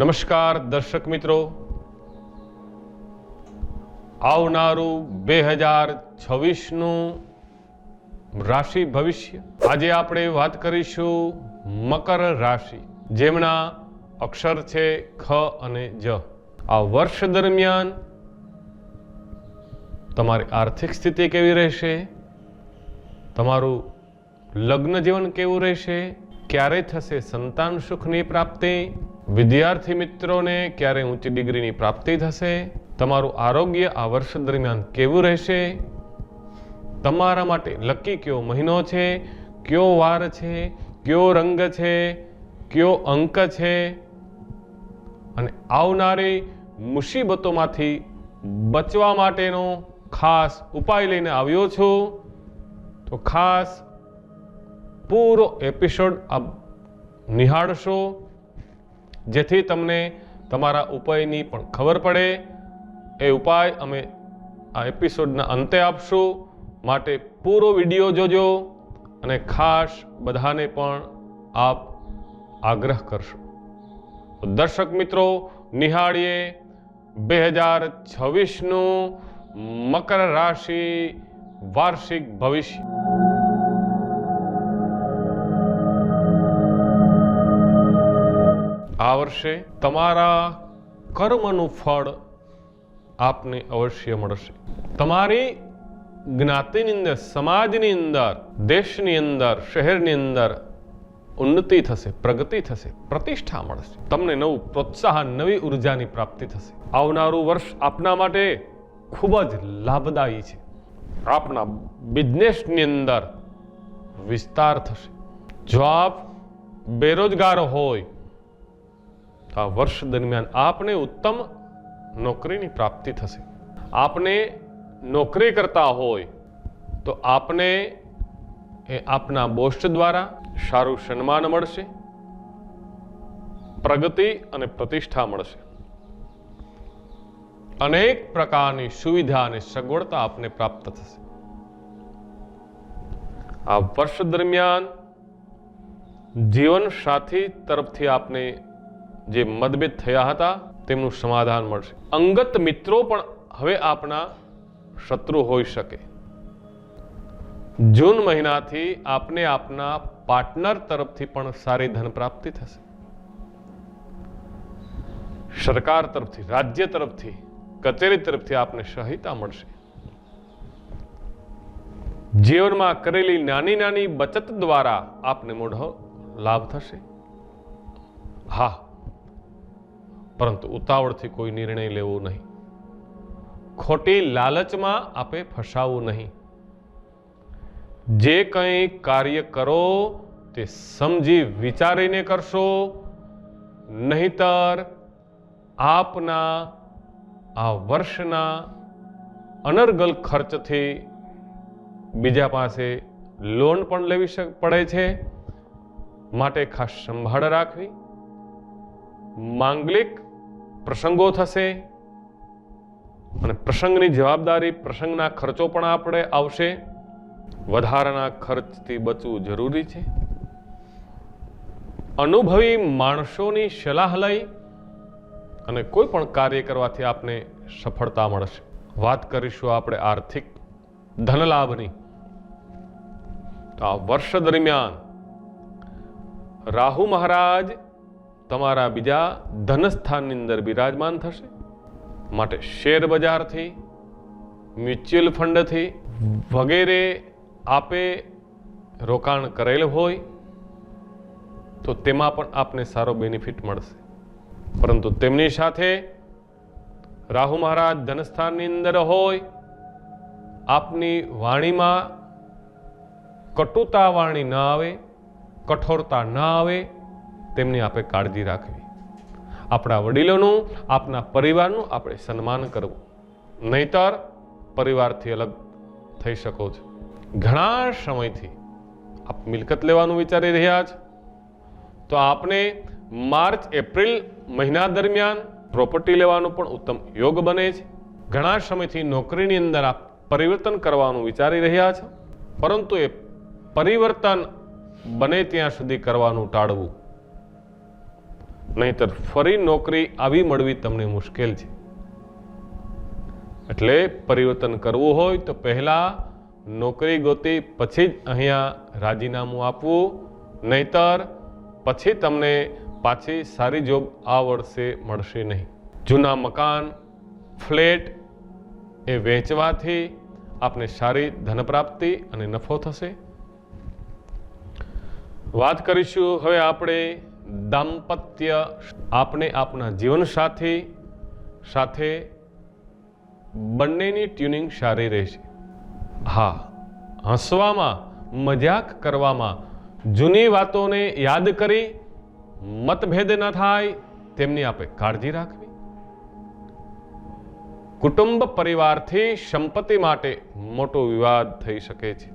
નમસ્કાર દર્શક મિત્રો, આવનારું 2026નું રાશિ ભવિષ્ય આજે આપણે વાત કરીશું મકર રાશિ, જેમના અક્ષર છે ખ અને જ। આ વર્ષ દરમિયાન તમારી આર્થિક સ્થિતિ કેવી રહેશે, તમારું લગ્ન જીવન કેવું રહેશે, ક્યારે થશે સંતાન સુખની પ્રાપ્તિ, વિદ્યાર્થી મિત્રોને ક્યારે ઊંચી ડિગ્રીની પ્રાપ્તિ થશે, તમારું આરોગ્ય આ વર્ષ દરમિયાન કેવું રહેશે, તમારા માટે લકી કયો મહિનો છે, કયો વાર છે, કયો રંગ છે, કયો અંક છે, અને આવનારી મુસીબતોમાંથી બચવા માટેનો ખાસ ઉપાય લઈને આવ્યો છું। તો ખાસ પૂરો એપિસોડ આપ નિહાળશો, જેથી તમને તમારા ઉપાયની પણ ખબર પડે। એ ઉપાય અમે આ એપિસોડના અંતે આપશું, માટે પૂરો વિડીયો જોજો અને ખાસ બધાને પણ આપ આગ્રહ કરશો। તો દર્શક મિત્રો, નિહાળીએ 2026નું મકર રાશિ વાર્ષિક ભવિષ્ય। આ વર્ષે તમારા કર્મનું ફળ આપને અવશ્ય મળશે। તમારી જ્ઞાતિની અંદર, સમાજની અંદર, દેશની અંદર, શહેરની અંદર ઉન્નતિ થશે, પ્રગતિ થશે, પ્રતિષ્ઠા મળશે, તમને નવું પ્રોત્સાહન, નવી ઉર્જાની પ્રાપ્તિ થશે। આવનારું વર્ષ આપના માટે ખૂબ જ લાભદાયી છે। આપના બિઝનેસની અંદર વિસ્તાર થશે। જો આપ બેરોજગાર હોય તો આ વર્ષ દરમિયાન આપને ઉત્તમ નોકરીની પ્રાપ્તિ થશે। આપને નોકરી કરતા હોય તો આપને આપના બોસ દ્વારા સારું સન્માન મળશે, પ્રગતિ અને પ્રતિષ્ઠા મળશે, અનેક પ્રકારની સુવિધા અને સગવડતા આપને પ્રાપ્ત થશે। આ વર્ષ દરમિયાન જીવન સાથી તરફથી આપને જે મતભેદ થયા હતા તેમનું સમાધાન મળશે। અંગત મિત્રો પણ હવે આપના શત્રુ હોઈ શકે। જૂન મહિનાથી આપને આપના પાર્ટનર તરફથી પણ સારી ધન પ્રાપ્તિ થશે। સરકાર તરફથી, રાજ્ય તરફથી, કચેરી તરફથી આપને સહાયતા મળશે। જીવનમાં કરેલી નાની નાની બચત દ્વારા આપને મોટો લાભ થશે। હા, પરંતુ ઉતાવળથી કોઈ નિર્ણય લેવો નહીં, ખોટી લાલચમાં આપે ફસાવવું નહીં। જે કંઈ કાર્ય કરો તે સમજી વિચારીને કરશો, નહીતર આપના આ વર્ષના અનર્ગલ ખર્ચથી બીજા પાસે લોન પણ લેવી પડે છે, માટે ખાસ સંભાળ રાખવી। માંગલિક પ્રસંગો થશે અને પ્રસંગની જવાબદારી, પ્રસંગના ખર્ચો પણ આપણે આવશે। વધારાના ખર્ચથી બચવું જરૂરી છે। અનુભવી માણસોની સલાહ લઈ અને કોઈ પણ કાર્ય કરવાથી આપને સફળતા મળશે। વાત કરીશું આપણે આર્થિક ધનલાભની। તો આ વર્ષ દરમિયાન રાહુ મહારાજ તમારા બીજા ધનસ્થાનની અંદર બિરાજમાન થશે, માટે શેર બજારથી, મ્યુચ્યુઅલ ફંડથી વગેરે આપે રોકાણ કરેલ હોય તો તેમાં પણ આપને સારો બેનિફિટ મળશે। પરંતુ તેમની સાથે રાહુ મહારાજ ધનસ્થાનની અંદર હોય, આપની વાણીમાં કટુતા વાણી ન આવે, કઠોરતા ન આવે, તેમની આપે કાળજી રાખવી। આપણા વડીલોનું, આપના પરિવારનું આપણે સન્માન કરવું, નહીતર પરિવારથી અલગ થઈ શકો છો। ઘણા સમયથી આપ મિલકત લેવાનું વિચારી રહ્યા છો તો આપને માર્ચ એપ્રિલ મહિના દરમિયાન પ્રોપર્ટી લેવાનું પણ ઉત્તમ યોગ બને છે। ઘણા સમયથી નોકરીની અંદર આપ પરિવર્તન કરવાનું વિચારી રહ્યા છો, પરંતુ એ પરિવર્તન બને ત્યાં સુધી કરવાનું ટાળવું। નહીંતર ફરી નોકરી આવી મળવી તમને મુશ્કેલ છે. એટલે પરિવર્તન કરવું હોય તો પહેલા નોકરી ગોતી પછી જ અહીંયા રાજીનામું આપવું, નહીતર પછી તમને પાછી સારી જોબ આ વર્ષે મળશે નહીં. જૂના મકાન, ફ્લેટ એ વેચવાથી આપને સારી ધન પ્રાપ્તિ અને નફો થશે. વાત કરીશું હવે આપણે દાંપત્ય. આપણે આપના જીવનસાથી સાથે બંનેની ટ્યુનિંગ સારી રહેશે. હા, હસવામાં, મજાક કરવામાં, જૂની વાતોને યાદ કરી મતભેદ ન થાય તેમની આપણે કાળજી રાખવી. કુટુંબ પરિવારથી સંપત્તિ માટે મોટો વિવાદ થઈ શકે છે.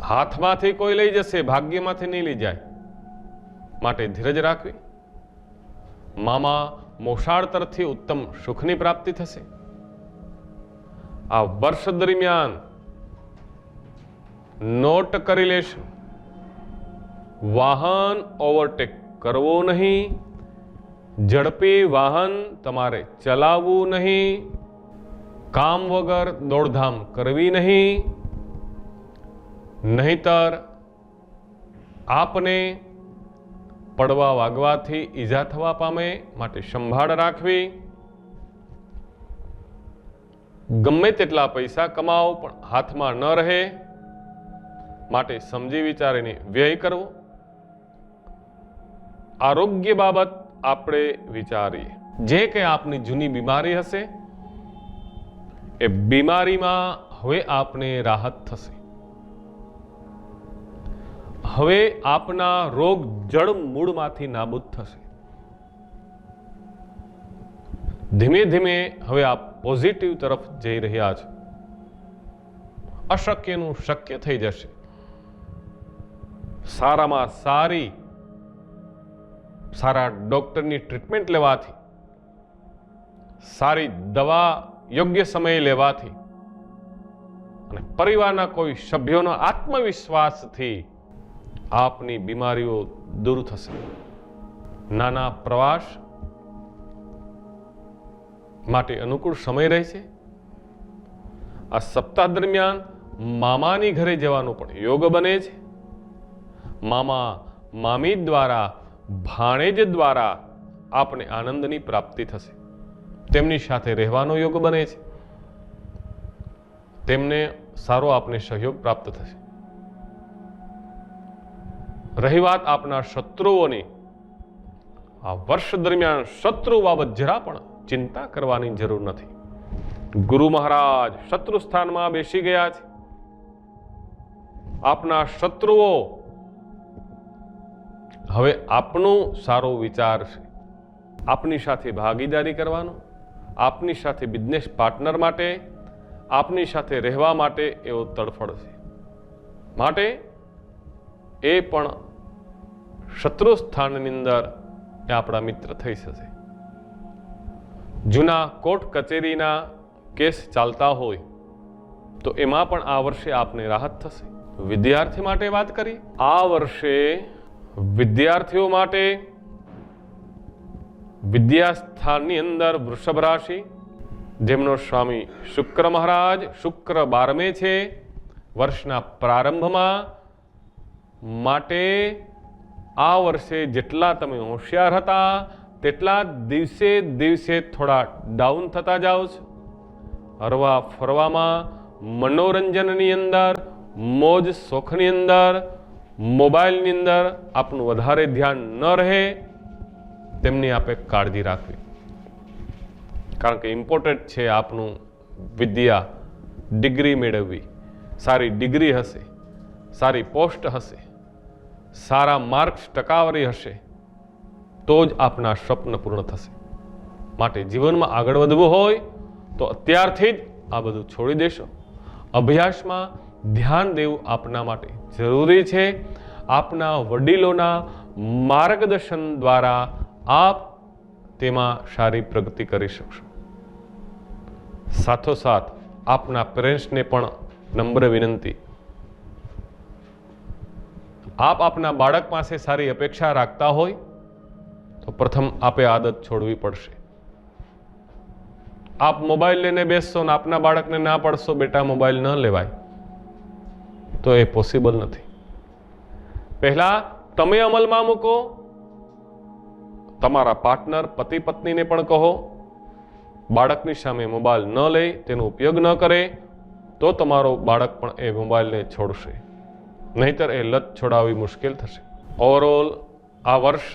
હાથમાંથી કોઈ લઈ જશે, ભાગ્યમાંથી નહીં લઈ જાય, માટે ધીરજ રાખવી. મામા મોસાળ તરફથી ઉત્તમ સુખની પ્રાપ્તિ થશે. આ વર્ષ દરમિયાન નોટ કરી લેશો, વાહન ઓવરટેક કરવો નહીં, ઝડપી વાહન તમારે ચલાવવું નહીં, કામ વગર દોડધામ કરવી નહીં, નહીતર આપને પડવા વાગવાથી ઈજા થવા પામે, માટે સંભાળ રાખવી. ગમે તેટલા પૈસા કમાવો પણ હાથમાં ન રહે, માટે સમજી વિચારીને વ્યય કરવો. આરોગ્ય બાબત આપણે વિચારીએ. જે કંઈ આપની જૂની બીમારી હશે એ બીમારીમાં હવે આપને રાહત થશે. હવે આપના રોગ જડ મૂળમાંથી નાબૂદ થશે. ધીમે ધીમે હવે આપ પોઝિટિવ તરફ જઈ રહ્યા છો. અશક્યનું શક્ય થઈ જશે. સારામાં સારા ડોક્ટરની ટ્રીટમેન્ટ લેવાથી, સારી દવા યોગ્ય સમયે લેવાથી અને પરિવારના કોઈ સભ્યોના આત્મવિશ્વાસથી આપની બીમારીઓ દૂર થશે. નાના પ્રવાસ માટે અનુકૂળ સમય રહેશે. આ સપ્તાહ દરમિયાન મામાની ઘરે જવાનો પણ યોગ બને છે. મામા મામી દ્વારા, ભાણેજ દ્વારા આપને આનંદની પ્રાપ્તિ થશે. તેમની સાથે રહેવાનો યોગ બને છે. તેમને સારો આપને સહયોગ પ્રાપ્ત થશે. રહી વાત આપના શત્રુઓની, આ વર્ષ દરમિયાન શત્રુ બાબત જરા પણ ચિંતા કરવાની જરૂર નથી. ગુરુ મહારાજ શત્રુ સ્થાનમાં બેસી ગયા છે. આપના શત્રુઓ હવે આપનો સારો વિચાર છે. આપની સાથે ભાગીદારી કરવાનો, આપની સાથે બિઝનેસ પાર્ટનર માટે, આપની સાથે રહેવા માટે એવો તડફડ છે. માટે એ પણ શત્રુ સ્થાનની અંદર એ આપણા મિત્ર થઈ શકે. જૂના કોર્ટ કચેરીના કેસ ચાલતા હોય તો એમાં પણ આ વર્ષે આપને રાહત થશે. વિદ્યાર્થી માટે વાત કરી. આ વર્ષે વિદ્યાર્થીઓ માટે વિદ્યાસ્થાનની અંદર વૃષભ રાશિ, જેમનો સ્વામી શુક્ર મહારાજ, શુક્ર 12મે છે વર્ષના પ્રારંભમાં, માટે આ વર્ષે જેટલા તમે હોશિયાર હતા તેટલા દિવસે દિવસે થોડા ડાઉન થતા જાઓ છો. હરવા ફરવામાં, મનોરંજનની અંદર, મોજ શોખની અંદર, મોબાઈલની અંદર આપનું વધારે ધ્યાન ન રહે, તેમની આપે કાળજી રાખવી. કારણ કે ઇમ્પોર્ટન્ટ છે આપનું વિદ્યા, ડિગ્રી મેળવવી. સારી ડિગ્રી હશે, સારી પોસ્ટ હશે, સારા માર્ક્સ ટકાવારી હશે તો જ આપના સ્વપ્ન પૂર્ણ થશે. માટે જીવનમાં આગળ વધવું હોય તો અત્યારથી જ આ બધું છોડી દેશો. અભ્યાસમાં ધ્યાન દેવું આપના માટે જરૂરી છે. આપના વડીલોના માર્ગદર્શન દ્વારા આપ તેમાં સારી પ્રગતિ કરી શકશો. સાથોસાથ આપના પેરેન્ટ્સને પણ નમ્ર વિનંતી, આપ આપના બાળક પાસે સારી અપેક્ષા રાખતા હોય તો પ્રથમ આપે આદત છોડવી પડશે. આપ મોબાઈલ લઈને બેસશો ને આપના બાળકને ના પાડશો બેટા મોબાઈલ ન લેવાય, તો એ પોસિબલ નથી. પહેલા તમે અમલમાં મૂકો, તમારા પાર્ટનર પતિ પત્નીને પણ કહો બાળકની સામે મોબાઈલ ન લે, તેનો ઉપયોગ ન કરે, તો તમારો બાળક પણ એ મોબાઈલને છોડશે. નહીતર એ લત છોડાવવી મુશ્કેલ થશે. ઓવરઓલ આ વર્ષ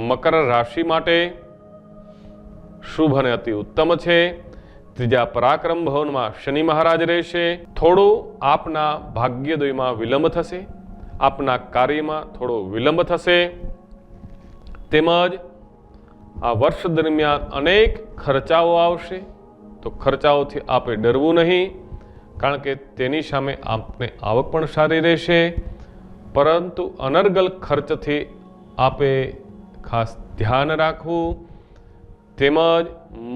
મકર રાશિ માટે શુભ અને અતિ ઉત્તમ છે. ત્રીજા પરાક્રમ ભવનમાં શનિ મહારાજ રહેશે. થોડું આપના ભાગ્યોદયમાં વિલંબ થશે, આપના કાર્યમાં થોડો વિલંબ થશે. તેમજ આ વર્ષ દરમિયાન અનેક ખર્ચાઓ આવશે, તો ખર્ચાઓથી આપે ડરવું નહીં, કારણ કે તેની સામે આપને આવક પણ સારી રહેશે. પરંતુ અનર્ગલ ખર્ચથી આપે ખાસ ધ્યાન રાખવું. તેમજ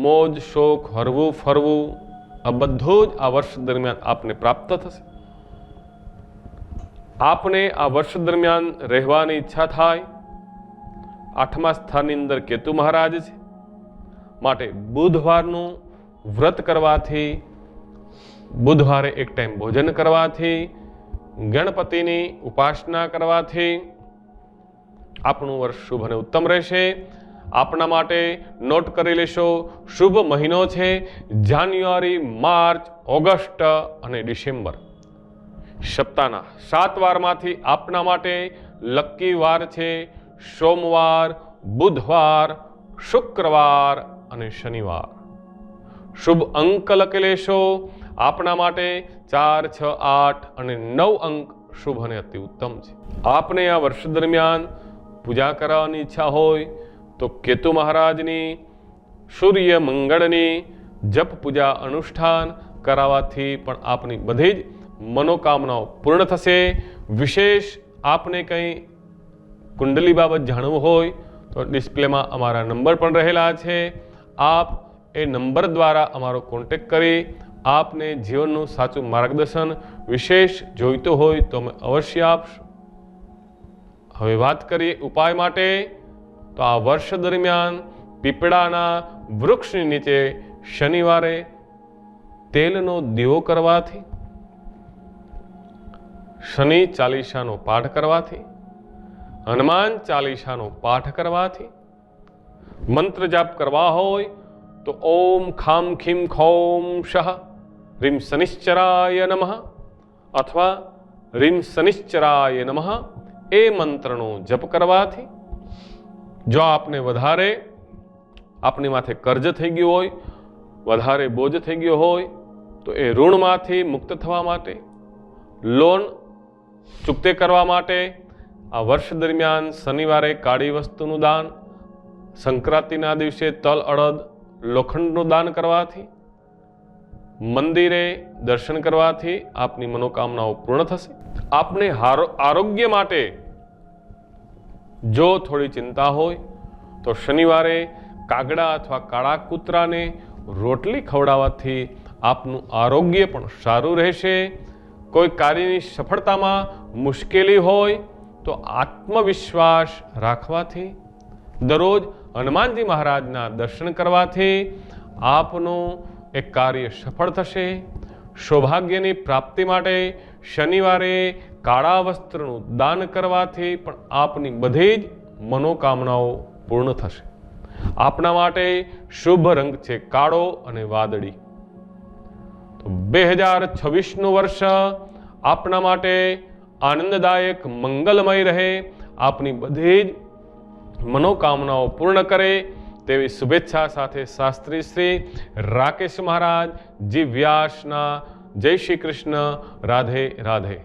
મોજ શોખ, હરવું ફરવું, આ બધું જ આ વર્ષ દરમિયાન આપને પ્રાપ્ત થશે. આપને આ વર્ષ દરમિયાન રહેવાની ઈચ્છા થાય. 8મા સ્થાનની અંદર કેતુ મહારાજ છે, માટે બુધવારનું વ્રત કરવાથી, બુધવારે એક ટાઈમ ભોજન કરવાથી, ગણપતિની ઉપાસના કરવાથી આપણું વર્ષ શુભ અને ઉત્તમ રહેશે. આપણા માટે નોટ કરી લેશો, શુભ મહિનો છે જાન્યુઆરી, માર્ચ, ઓગસ્ટ અને ડિસેમ્બર. સપ્તાહના 7 વારમાંથી આપના માટે લકી વાર છે સોમવાર, બુધવાર, શુક્રવાર અને શનિવાર. શુભ અંક લખી લેશો. આપના માટે 4, 6, 8 અને 9 અંક શુભ અને અતિ ઉત્તમ છે. આપને આ વર્ષ દરમિયાન પૂજા કરાવવાની ઈચ્છા હોય તો કેતુ મહારાજની, સૂર્ય મંગળની જપ પૂજા અનુષ્ઠાન કરાવવાથી પણ આપની બધી જ મનોકામનાઓ પૂર્ણ થશે. વિશેષ આપને કંઈ કુંડલી બાબત જાણવું હોય તો ડિસ્પ્લેમાં અમારા નંબર પણ રહેલા છે. આપ એ નંબર દ્વારા અમારો કોન્ટેક્ટ કરી આપને જીવનનું સાચું માર્ગદર્શન વિશેષ જોઈતો હોય તો અમે અવશ્ય આપશું. હવે વાત કરીએ ઉપાય માટે, તો આ વર્ષ દરમિયાન પીપળાના વૃક્ષની નીચે શનિવારે તેલનો દીવો કરવાથી, શનિ ચાલીસાનો પાઠ કરવાથી, હનુમાન ચાલીસાનો પાઠ કરવાથી, મંત્ર જાપ કરવા હોય તો ઓમ ખામ ખીમ ખૌમ શહ રીમ શનિશ્ચરાય નમઃ અથવા રીમ શનિશ્ચરાય નમઃ એ મંત્રનો જપ કરવાથી, જો આપને વધારે આપની માથે કર્જ થઈ ગયું હોય, વધારે બોજ થઈ ગયો હોય, તો એ ઋણમાંથી મુક્ત થવા માટે, લોન ચૂકતે કરવા માટે આ વર્ષ દરમિયાન શનિવારે કાળી વસ્તુનું દાન, સંક્રાંતિના દિવસે તલ, અડદ, લોખંડનું દાન કરવાથી, મંદિરે દર્શન કરવાથી આપની મનોકામનાઓ પૂર્ણ થશે. આપને આરોગ્ય માટે જો થોડી ચિંતા હોય તો શનિવારે કાગડા અથવા કાળા કૂતરાને રોટલી ખવડાવવાથી આપનું આરોગ્ય પણ સારું રહેશે. કોઈ કાર્યની સફળતામાં મુશ્કેલી હોય તો આત્મવિશ્વાસ રાખવાથી, દરરોજ હનુમાનજી મહારાજના દર્શન કરવાથી આપનું એક કાર્ય સફળ થશે. સૌભાગ્યની પ્રાપ્તિ માટે શનિવારે કાળા વસ્ત્રનું દાન કરવાથી પણ આપની બધી જ મનોકામનાઓ પૂર્ણ થશે. આપના માટે શુભ રંગ છે કાળો અને વાદળી. તો 2026નું વર્ષ આપના માટે આનંદદાયક, મંગલમય રહે, આપની બધી જ મનોકામનાઓ પૂર્ણ કરે તેવી શુભેચ્છા સાથે શાસ્ત્રી શ્રી રાકેશ મહારાજ જી વ્યાસના જય શ્રી કૃષ્ણ. રાધે રાધે.